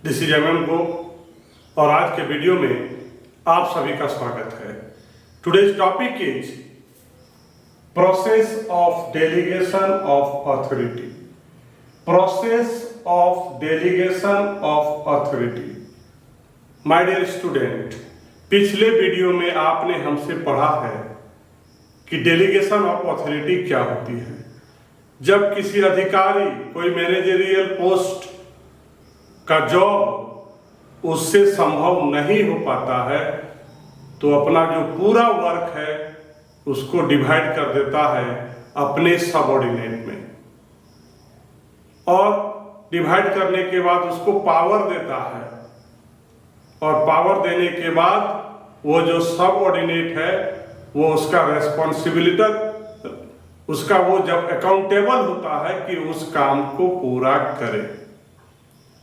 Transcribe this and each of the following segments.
This is MM को और आज के वीडियो में आप सभी का स्वागत है। Today's topic is process of delegation of authority. Process of delegation of authority. My dear student, पिछले वीडियो में आपने हमसे पढ़ा है कि डेलीगेशन ऑफ अथॉरिटी क्या होती है। जब किसी अधिकारी कोई मैनेजरियल पोस्ट का जॉब उससे संभव नहीं हो पाता है तो अपना जो पूरा वर्क है उसको डिवाइड कर देता है अपने सबऑर्डिनेट में, और डिवाइड करने के बाद उसको पावर देता है, और पावर देने के बाद वो जो सबऑर्डिनेट है वो उसका रेस्पॉन्सिबिलिटी, उसका वो जब अकाउंटेबल होता है कि उस काम को पूरा करे।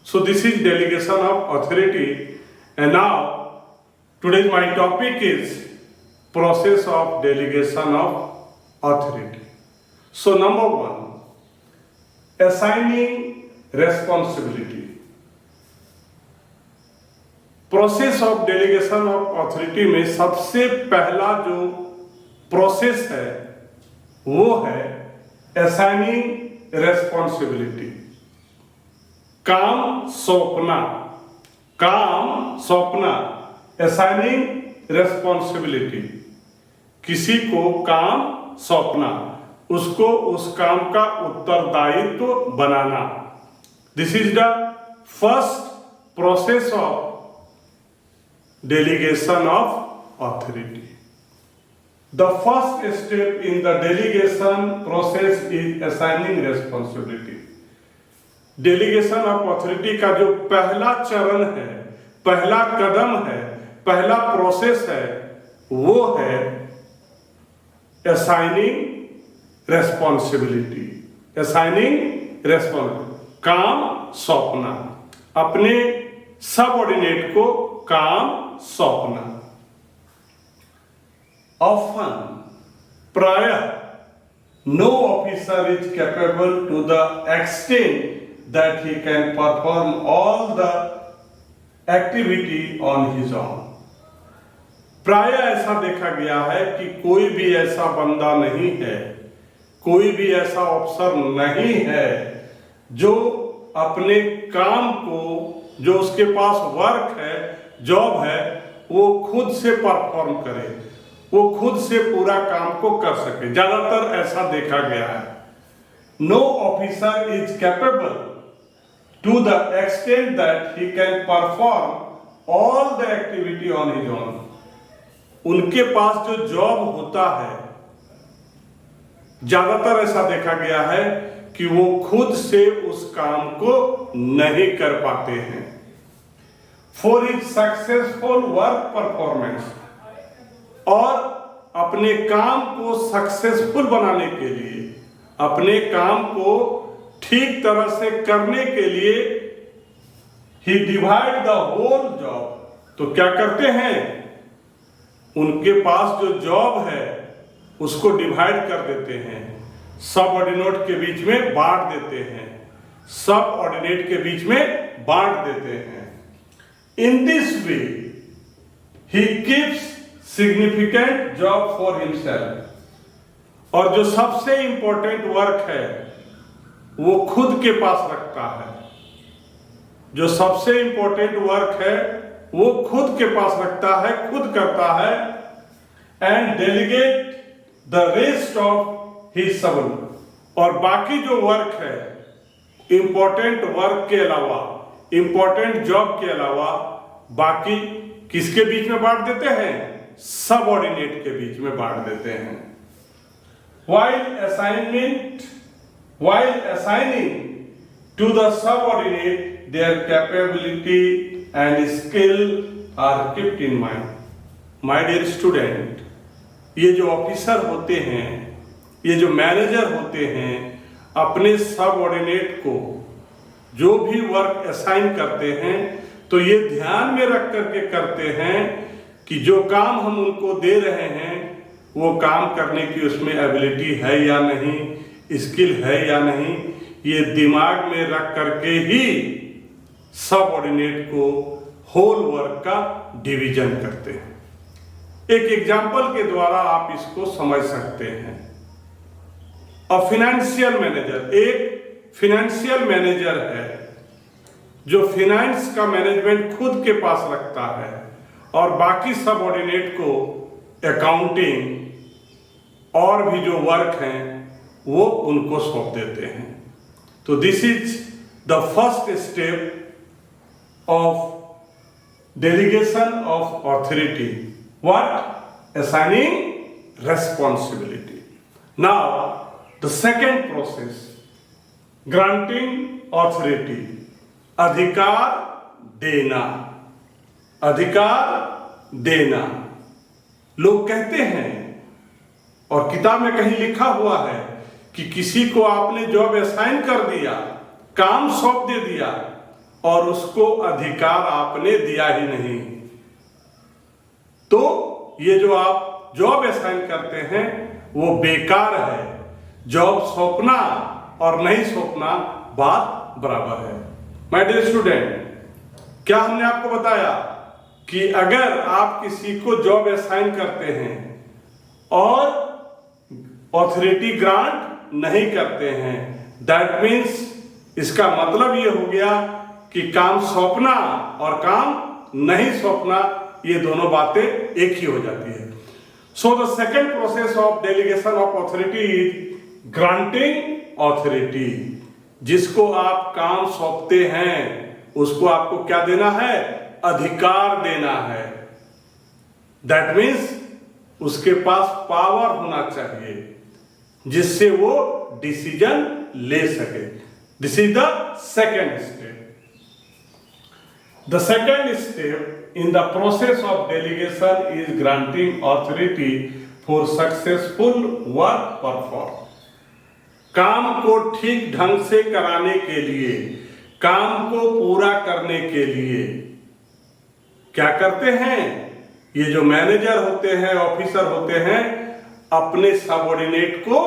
So this is delegation of authority, and now today my topic is process of delegation of authority. So number one, assigning responsibility. Process of delegation of authority में सबसे पहला जो प्रोसेस है वो है assigning responsibility। काम सौंपना, काम सौंपना, असाइनिंग रेस्पॉन्सिबिलिटी। किसी को काम सौंपना, उसको उस काम का उत्तरदायित्व बनाना। This is the first process of delegation of authority. The first step in the delegation process is assigning responsibility. Delegation of authority का जो पहला चरण है, पहला कदम है, पहला प्रोसेस है वो है असाइनिंग रेस्पॉन्सिबिलिटी। असाइनिंग रेस्पॉन्सिबिलिटी, काम सौंपना, अपने सबऑर्डिनेट को काम सौंपना। ऑफन, प्रायः, no officer is capable to the extent that he can perform all the activity on his own। प्राय ऐसा देखा गया है कि कोई भी ऐसा बंदा नहीं है, कोई भी ऐसा अफसर नहीं है जो अपने काम को, जो उसके पास वर्क है, जॉब है, वो खुद से परफॉर्म करे, वो खुद से पूरा काम को कर सके। ज्यादातर ऐसा देखा गया है। No officer is capable to the extent that he can perform all the activity on his own। उनके पास जो जॉब होता है, ज्यादातर ऐसा देखा गया है कि वो खुद से उस काम को नहीं कर पाते हैं। For his successful work performance, और अपने काम को सक्सेसफुल बनाने के लिए, अपने काम को ठीक तरह से करने के लिए ही डिवाइड द होल जॉब। तो क्या करते हैं, उनके पास जो जॉब है उसको डिवाइड कर देते हैं, सबऑर्डिनेट के बीच में बांट देते हैं, सबऑर्डिनेट के बीच में बांट देते हैं। In this way he keeps significant job for himself, और जो सबसे इंपॉर्टेंट वर्क है वो खुद के पास रखता है। जो सबसे इंपॉर्टेंट वर्क है वो खुद के पास रखता है, खुद करता है। And delegate the rest of his subordinate, और बाकी जो वर्क है, इंपॉर्टेंट वर्क के अलावा, इंपॉर्टेंट जॉब के अलावा, बाकी किसके बीच में बांट देते हैं, सबऑर्डिनेट के बीच में बांट देते हैं। While assigning to the subordinate, their capability and skill are kept in mind। My dear student, ये जो ऑफिसर होते हैं, ये जो मैनेजर होते हैं, अपने सबऑर्डिनेट को जो भी वर्क असाइन करते हैं तो ये ध्यान में रख करके करते हैं कि जो काम हम उनको दे रहे हैं वो काम करने की उसमें एबिलिटी है या नहीं, स्किल है या नहीं, ये दिमाग में रख करके ही सबऑर्डिनेट को होल वर्क का डिवीजन करते हैं। एक एग्जाम्पल के द्वारा आप इसको समझ सकते हैं। फाइनेंशियल मैनेजर एक फाइनेंशियल मैनेजर है जो फाइनेंस का मैनेजमेंट खुद के पास रखता है और बाकी सबऑर्डिनेट को अकाउंटिंग और भी जो वर्क हैं वो उनको सौंप देते हैं। तो this is the first step of delegation of authority, what? Assigning responsibility. Now the second process, granting authority, अधिकार देना। अधिकार देना। लोग कहते हैं और किताब में कहीं लिखा हुआ है कि किसी को आपने जॉब असाइन कर दिया, काम सौंप दे दिया और उसको अधिकार आपने दिया ही नहीं, तो ये जो आप जॉब असाइन करते हैं वो बेकार है। जॉब सौंपना और नहीं सौंपना बात बराबर है। माय डियर स्टूडेंट, क्या हमने आपको बताया कि अगर आप किसी को जॉब असाइन करते हैं और ऑथोरिटी ग्रांट नहीं करते हैं, दैट मीन्स इसका मतलब ये हो गया कि काम सौंपना और काम नहीं सौंपना ये दोनों बातें एक ही हो जाती है। So the second process of delegation of authority is granting authority. जिसको आप काम सौंपते हैं उसको आपको क्या देना है? अधिकार देना है। दैट मीन्स उसके पास पावर होना चाहिए जिससे वो डिसीजन ले सके। This is the second step. The second step in the process of delegation is granting authority for successful work perform. काम को ठीक ढंग से कराने के लिए, काम को पूरा करने के लिए क्या करते हैं? ये जो मैनेजर होते हैं, ऑफिसर होते हैं, अपने सबऑर्डिनेट को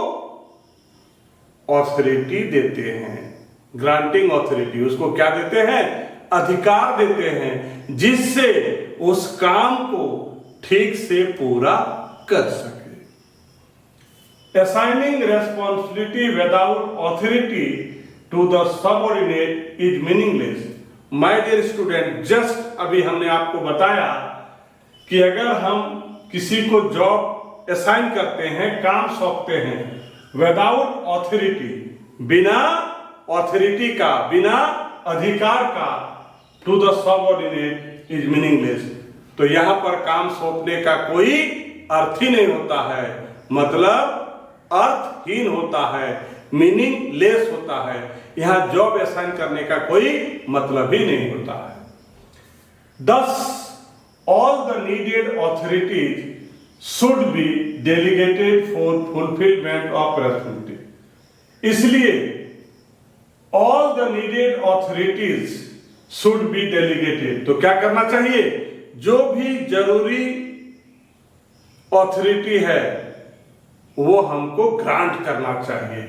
ऑथोरिटी देते हैं। ग्रांटिंग ऑथोरिटी, उसको क्या देते हैं? अधिकार देते हैं जिससे उस काम को ठीक से पूरा कर सके। Assigning responsibility without authority to the subordinate is meaningless. My dear student, just अभी हमने आपको बताया कि अगर हम किसी को जॉब असाइन करते हैं, काम सौंपते हैं, विदाउट ऑथोरिटी, बिना ऑथोरिटी का, बिना अधिकार का, to the subordinate is meaningless. तो यहां पर काम सौंपने का कोई अर्थ ही नहीं होता है, मतलब अर्थहीन होता है, मीनिंगलेस होता है। यहां जॉब असाइन करने का कोई मतलब ही नहीं होता है। Thus, all the needed authorities should be delegated for fulfillment of responsibility. इसलिए all the needed authorities should be delegated। तो क्या करना चाहिए? जो भी जरूरी ऑथोरिटी है वो हमको ग्रांट करना चाहिए।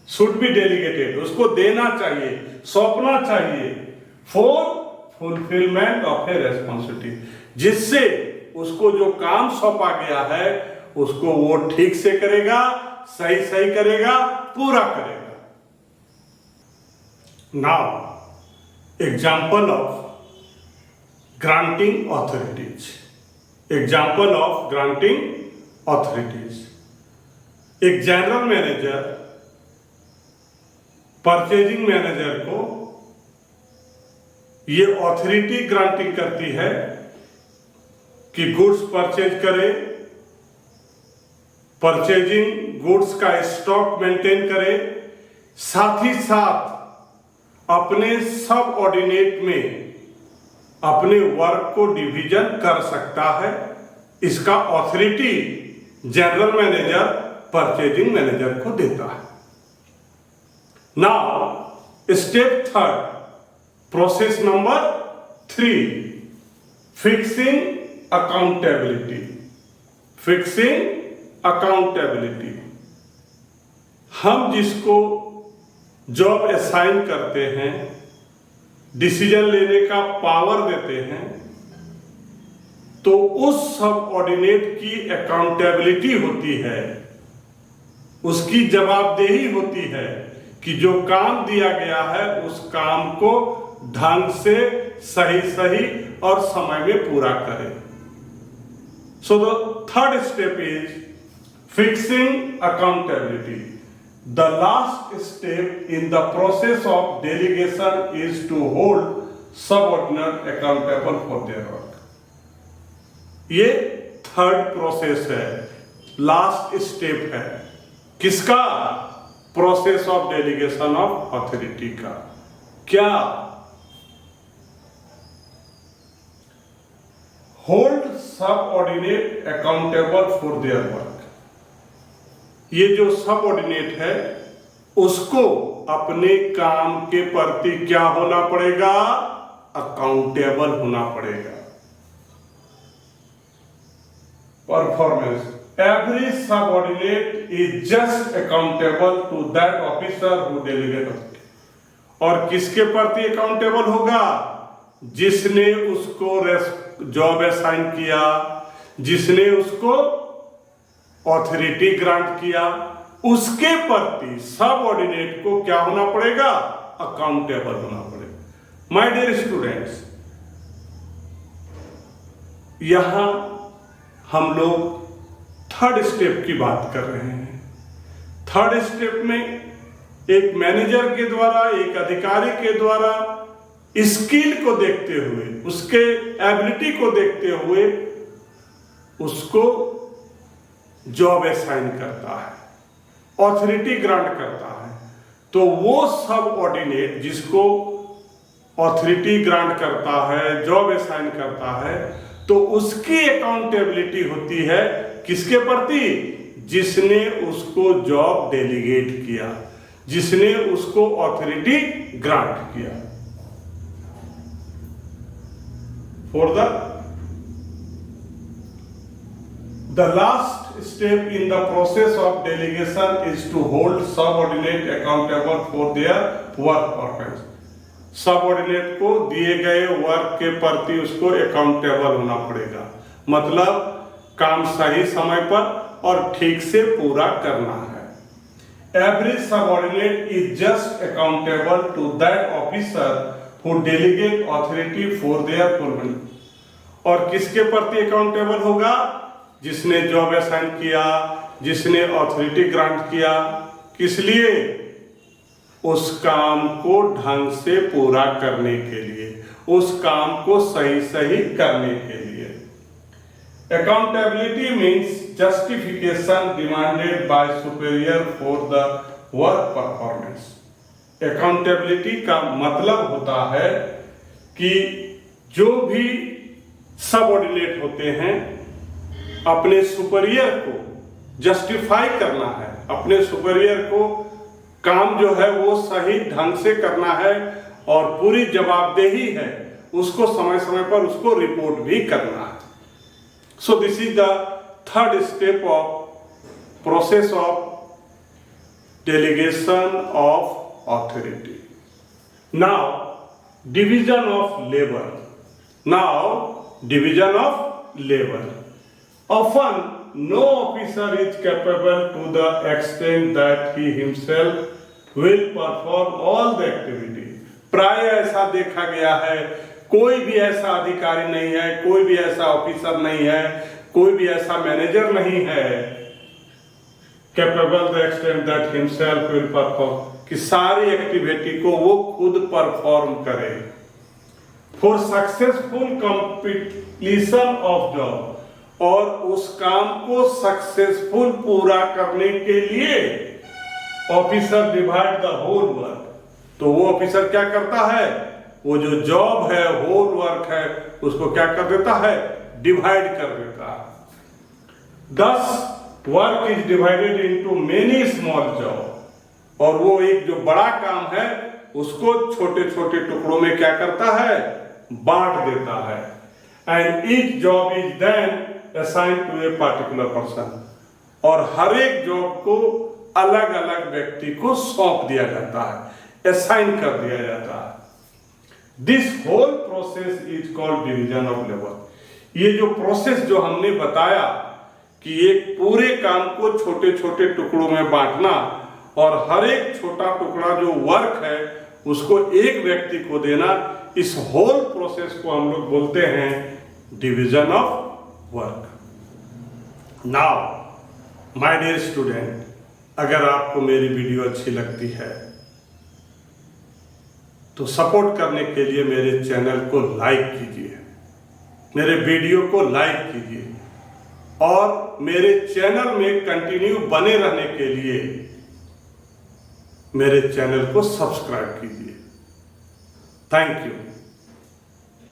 शुड बी डेलीगेटेड, उसको देना चाहिए, सौंपना चाहिए for fulfilment of A responsibility, जिससे उसको जो काम सौंपा गया है उसको वो ठीक से करेगा, सही करेगा, पूरा करेगा। Now example of granting authorities. Example of granting authorities. एक जनरल मैनेजर परचेजिंग मैनेजर को ये ऑथोरिटी ग्रांटिंग करती है कि गुड्स परचेज करे, परचेजिंग गुड्स का स्टॉक मेंटेन करे, साथ ही साथ अपने सबऑर्डिनेट में अपने वर्क को डिवीजन कर सकता है। इसका authority general manager purchasing manager को देता है। Now step third, process number 3, fixing accountability. Fixing accountability. हम जिसको जॉब असाइन करते हैं डिसीजन लेने का पावर देते हैं, तो उस सबऑर्डिनेट की अकाउंटेबिलिटी होती है, उसकी जवाबदेही होती है कि जो काम दिया गया है उस काम को ढंग से सही और समय में पूरा करे। So the third step is fixing accountability. The last step in the process of delegation is to hold subordinate accountable for their work. ये थर्ड प्रोसेस है, लास्ट स्टेप है। किसका? Process of delegation of authority का। क्या? Hold subordinate accountable for their work. ये जो subordinate है उसको अपने काम के प्रति क्या होना पड़ेगा? अकाउंटेबल होना पड़ेगा। Performance. Every subordinate is just accountable to that officer who delegate. और किसके प्रति अकाउंटेबल होगा? जिसने उसको जॉब असाइन किया, जिसने उसको ऑथोरिटी ग्रांट किया, उसके प्रति सबऑर्डिनेट को क्या होना पड़ेगा? अकाउंटेबल होना पड़ेगा। माय डियर स्टूडेंट्स, यहां हम लोग थर्ड स्टेप की बात कर रहे हैं। थर्ड स्टेप में एक मैनेजर के द्वारा, एक अधिकारी के द्वारा स्किल को देखते हुए, उसके एबिलिटी को देखते हुए उसको जॉब असाइन करता है, ऑथोरिटी ग्रांट करता है। तो वो सबऑर्डिनेट जिसको ऑथोरिटी ग्रांट करता है, जॉब असाइन करता है, तो उसकी अकाउंटेबिलिटी होती है किसके प्रति? जिसने उसको जॉब डेलीगेट किया, जिसने उसको ऑथोरिटी ग्रांट किया। For the last step in the process of delegation is to hold subordinate accountable for their work performance. Subordinate को दिए गए वर्क के प्रति उसको अकाउंटेबल होना पड़ेगा। मतलब काम सही समय पर और ठीक से पूरा करना है। Every subordinate is just accountable to that officer who delegate authority for their performance. और किसके प्रति अकाउंटेबल होगा? जिसने जॉब असाइन किया, जिसने ऑथोरिटी ग्रांट किया। किस लिए? उस काम को ढंग से पूरा करने के लिए, उस काम को सही करने के लिए। Accountability means justification demanded by superior for the work performance. Accountability का मतलब होता है कि जो भी सबऑर्डिनेट होते हैं अपने सुपीरियर को जस्टिफाई करना है, अपने सुपीरियर को काम जो है वो सही ढंग से करना है और पूरी जवाबदेही है, उसको समय समय पर उसको रिपोर्ट भी करना है। So this is the third step of process of delegation of authority. Now division of labour. Now division of labour. Often, no officer is capable to the extent that he himself will perform all the activity. प्राय ऐसा देखा गया है, कोई भी ऐसा अधिकारी नहीं है, कोई भी ऐसा ऑफिसर नहीं है, कोई भी ऐसा मैनेजर नहीं है capable the extent that himself will perform, कि सारी एक्टिविटी को वो खुद परफॉर्म करे। For successful completion of job, और उस काम को सक्सेसफुल पूरा करने के लिए officer divide the whole work. तो वो ऑफिसर क्या करता है? वो जो जॉब है, होल वर्क है, उसको क्या कर देता है? डिवाइड कर देता है। दस work is divided into many small job. और वो एक जो बड़ा काम है उसको छोटे छोटे टुकड़ों में क्या करता है? बांट देता है। And each job is then assigned to a particular person. और हर एक जॉब को अलग अलग व्यक्ति को सौंप दिया जाता है, असाइन कर दिया जाता है। This whole process is called division of labour. ये जो प्रोसेस जो हमने बताया कि एक पूरे काम को छोटे छोटे टुकड़ों में बांटना और हर एक छोटा टुकड़ा जो वर्क है उसको एक व्यक्ति को देना, इस होल प्रोसेस को हम लोग बोलते हैं division of work. Now my dear student, अगर आपको मेरी वीडियो अच्छी लगती है तो सपोर्ट करने के लिए मेरे चैनल को लाइक कीजिए, मेरे वीडियो को लाइक कीजिए और मेरे चैनल में कंटिन्यू बने रहने के लिए मेरे चैनल को सब्सक्राइब कीजिए। Thank you.